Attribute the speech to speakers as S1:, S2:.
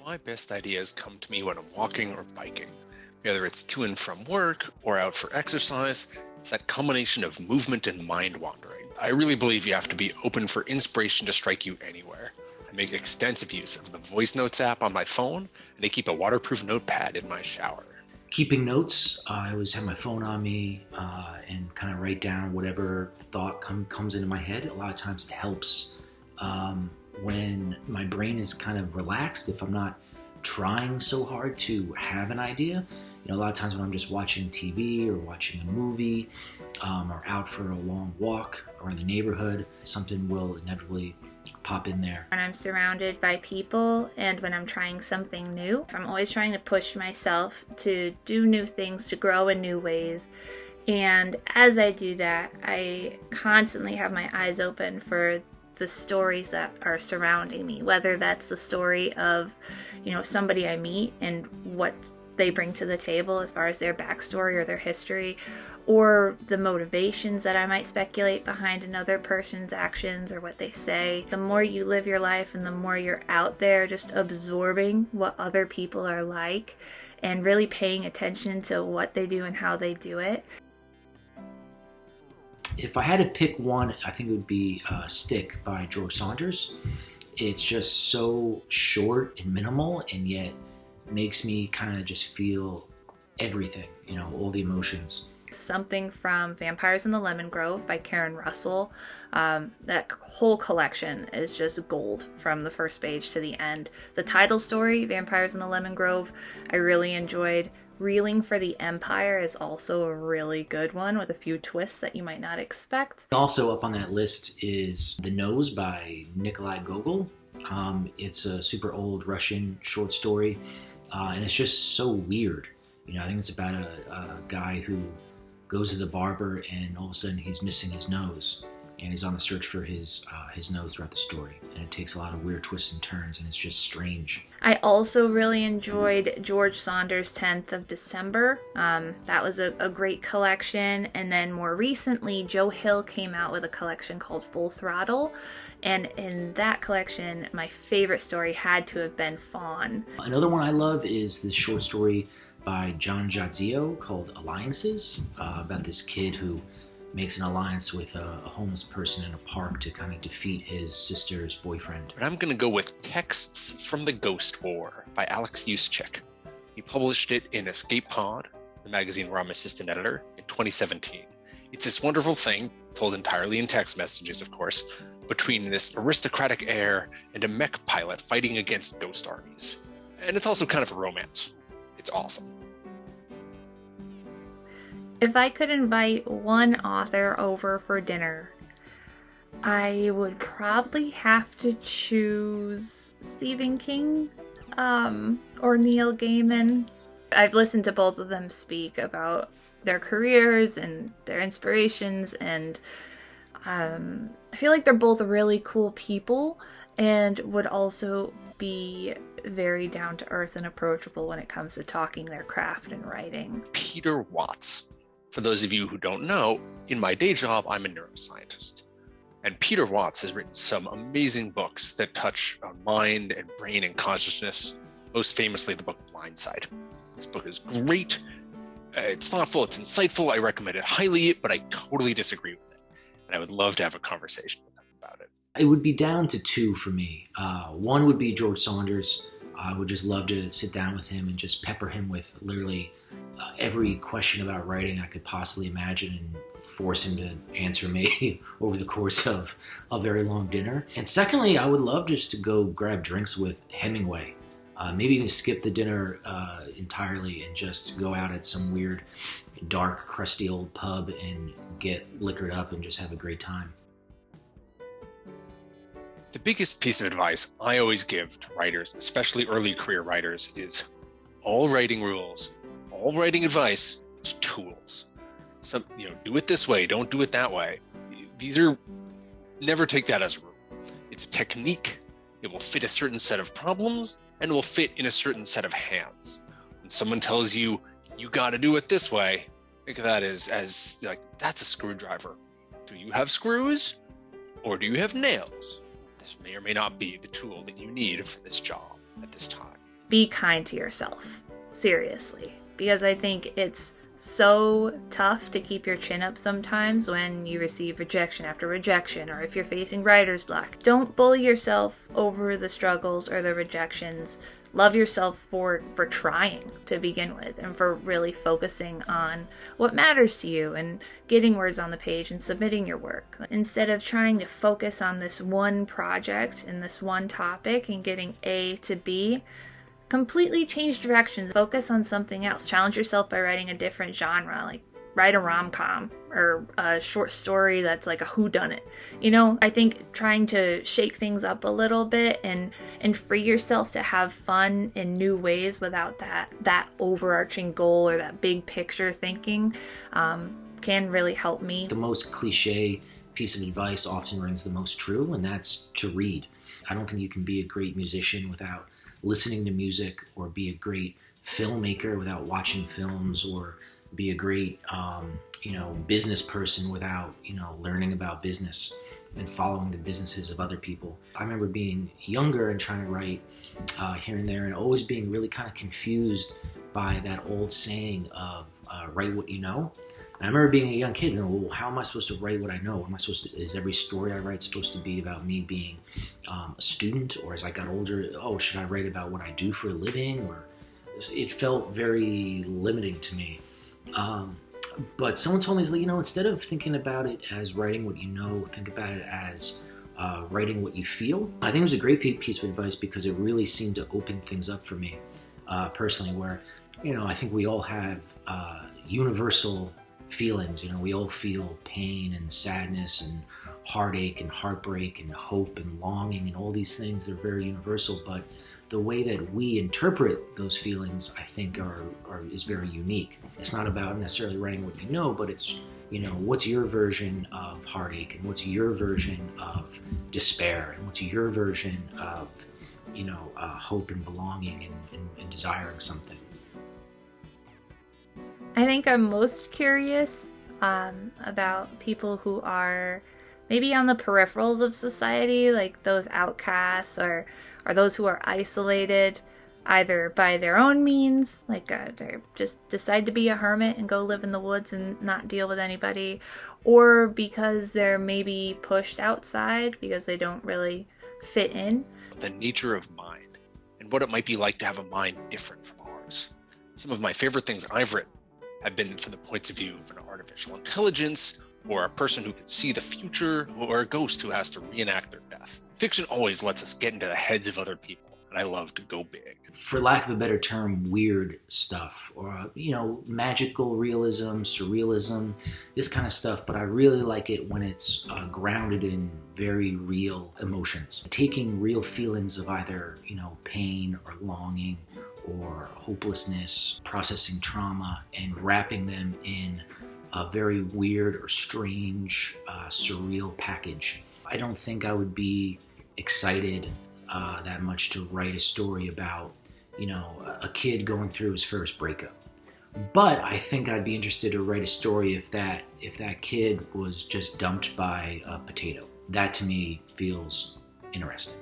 S1: My best ideas come to me when I'm walking or biking. Whether it's to and from work or out for exercise, it's that combination of movement and mind wandering. I really believe you have to be open for inspiration to strike you anywhere. I make extensive use of the voice notes app on my phone, and I keep a waterproof notepad in my shower.
S2: Keeping notes, I always have my phone on me and kind of write down whatever thought comes into my head. A lot of times it helps when my brain is kind of relaxed, if I'm not trying so hard to have an idea. A lot of times when I'm just watching TV or watching a movie or out for a long walk around the neighborhood, something will inevitably pop in there.
S3: When I'm surrounded by people and when I'm trying something new, I'm always trying to push myself to do new things, to grow in new ways. And as I do that, I constantly have my eyes open for the stories that are surrounding me, whether that's the story of, somebody I meet and what they bring to the table as far as their backstory or their history, or the motivations that I might speculate behind another person's actions or what they say. The more you live your life and the more you're out there just absorbing what other people are like and really paying attention to what they do and how they do it.
S2: If I had to pick one, I think it would be Stick by George Saunders. It's just so short and minimal, and yet makes me kind of just feel everything, all the emotions.
S3: Something from Vampires in the Lemon Grove by Karen Russell. That whole collection is just gold from the first page to the end. The title story, Vampires in the Lemon Grove, I really enjoyed. Reeling for the Empire is also a really good one with a few twists that you might not expect.
S2: Also up on that list is The Nose by Nikolai Gogol. It's a super old Russian short story, and it's just so weird. I think it's about a guy who goes to the barber and all of a sudden he's missing his nose, and he's on the search for his nose throughout the story, and it takes a lot of weird twists and turns, and it's just strange.
S3: I also really enjoyed George Saunders' 10th of December. That was a great collection, and then more recently Joe Hill came out with a collection called Full Throttle, and in that collection my favorite story had to have been Fawn.
S2: Another one I love is this short story by John Jadzio called Alliances, about this kid who makes an alliance with a homeless person in a park to kind of defeat his sister's boyfriend.
S1: But I'm going to go with Texts from the Ghost War by Alex Yuschik. He published it in Escape Pod, the magazine where I'm assistant editor, in 2017. It's this wonderful thing, told entirely in text messages, of course, between this aristocratic heir and a mech pilot fighting against ghost armies. And it's also kind of a romance. It's awesome.
S3: If I could invite one author over for dinner, I would probably have to choose Stephen King or Neil Gaiman. I've listened to both of them speak about their careers and their inspirations, and I feel like they're both really cool people and would also be very down-to-earth and approachable when it comes to talking their craft and writing.
S1: Peter Watts. For those of you who don't know, in my day job, I'm a neuroscientist. And Peter Watts has written some amazing books that touch on mind and brain and consciousness, most famously the book Blindside. This book is great. It's thoughtful, it's insightful. I recommend it highly, but I totally disagree with it. And I would love to have a conversation with him about it.
S2: It would be down to two for me. One would be George Saunders. I would just love to sit down with him and just pepper him with literally every question about writing I could possibly imagine and force him to answer me over the course of a very long dinner. And secondly, I would love just to go grab drinks with Hemingway. Maybe even skip the dinner entirely and just go out at some weird, dark, crusty old pub and get liquored up and just have a great time.
S1: The biggest piece of advice I always give to writers, especially early career writers, is all writing rules, all writing advice is tools. So, do it this way, don't do it that way. Never take that as a rule. It's a technique. It will fit a certain set of problems and it will fit in a certain set of hands. When someone tells you, you got to do it this way, think of that as like, that's a screwdriver. Do you have screws or do you have nails? This may or may not be the tool that you need for this job at this time.
S3: be kind to yourself. Seriously. Because I think it's so tough to keep your chin up sometimes when you receive rejection after rejection, or if you're facing writer's block. Don't bully yourself over the struggles or the rejections. Love yourself for trying to begin with, and for really focusing on what matters to you and getting words on the page and submitting your work. Instead of trying to focus on this one project and this one topic and getting A to B, completely change directions. Focus on something else. Challenge yourself by writing a different genre, like write a rom-com or a short story that's like a whodunit. You know, I think trying to shake things up a little bit and free yourself to have fun in new ways without that overarching goal or that big picture thinking can really help me.
S2: The most cliche piece of advice often rings the most true, and that's to read. I don't think you can be a great musician without listening to music, or be a great filmmaker without watching films, or be a great business person without learning about business and following the businesses of other people. I remember being younger and trying to write here and there, and always being really kind of confused by that old saying of write what you know. And I remember being a young kid and well, how am I supposed to write what I know? Is every story I write supposed to be about me being a student? Or as I got older, should I write about what I do for a living? Or it felt very limiting to me. But someone told me, instead of thinking about it as writing what you know, think about it as writing what you feel. I think it was a great piece of advice because it really seemed to open things up for me personally, where, I think we all have universal feelings. We all feel pain and sadness and heartache and heartbreak and hope and longing and all these things. They're very universal, but the way that we interpret those feelings, I think, is very unique. It's not about necessarily writing what you know, but it's, what's your version of heartache, and what's your version of despair, and what's your version of, hope and belonging and desiring something.
S3: I think I'm most curious about people who are maybe on the peripherals of society, like those outcasts or those who are isolated either by their own means, like they just decide to be a hermit and go live in the woods and not deal with anybody, or because they're maybe pushed outside because they don't really fit in.
S1: The nature of mind and what it might be like to have a mind different from ours. Some of my favorite things I've written have been from the points of view of an artificial intelligence, or a person who can see the future, or a ghost who has to reenact their death. Fiction always lets us get into the heads of other people, and I love to go big.
S2: For lack of a better term, weird stuff, or magical realism, surrealism, this kind of stuff, but I really like it when it's grounded in very real emotions. Taking real feelings of either, pain or longing or hopelessness, processing trauma, and wrapping them in a very weird or strange, surreal package. I don't think I would be excited that much to write a story about, a kid going through his first breakup. But I think I'd be interested to write a story if that kid was just dumped by a potato. That to me feels interesting.